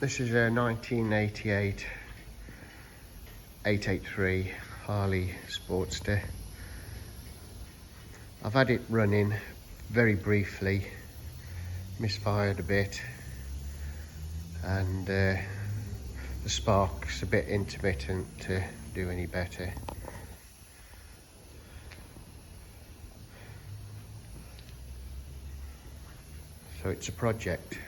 This is a 1988 883 Harley Sportster. I've had it running very briefly, misfired a bit, and the spark's a bit intermittent to do any better. So it's a project.